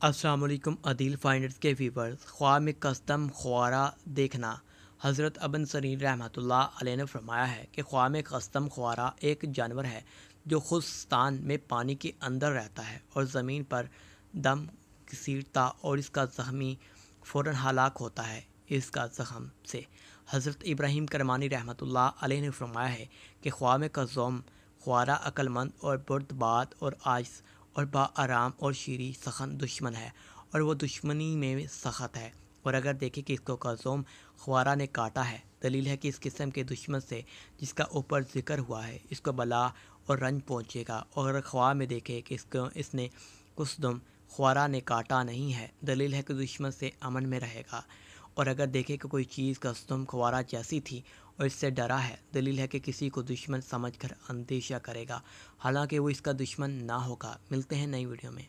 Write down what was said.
السلام علیکم عدیل فائنڈرز کے ویورز۔ خواب میں کسدم خوارہ دیکھنا۔ حضرت ابن سیرین رحمۃ اللہ علیہ نے فرمایا ہے کہ خواب میں کسدم خوارہ ایک جانور ہے جو خشکستان میں پانی کے اندر رہتا ہے اور زمین پر دم گھسیٹتا اور اس کا زخمی فوراً ہلاک ہوتا ہے۔ اس کا زخم سے حضرت ابراہیم کرمانی رحمۃ اللہ علیہ نے فرمایا ہے کہ خواب میں کسدم خوارہ عقل مند اور بردبار اور عاجز اور با آرام اور شیریں سخن دشمن ہے، اور وہ دشمنی میں سخت ہے، اور اگر دیکھے کہ اس کو کسدم خوارہ نے کاٹا ہے، دلیل ہے کہ اس قسم کے دشمن سے جس کا اوپر ذکر ہوا ہے اس کو بلا اور رنج پہنچے گا، اور اگر خواب میں دیکھے کہ اس نے کسدم خوارہ نے کاٹا نہیں ہے، دلیل ہے کہ دشمن سے امن میں رہے گا، اور اگر دیکھے کہ کوئی چیز کسدم خوارہ جیسی تھی اور اس سے ڈرا ہے، دلیل ہے کہ کسی کو دشمن سمجھ کر اندیشہ کرے گا، حالانکہ وہ اس کا دشمن نہ ہوگا۔ ملتے ہیں نئی ویڈیو میں۔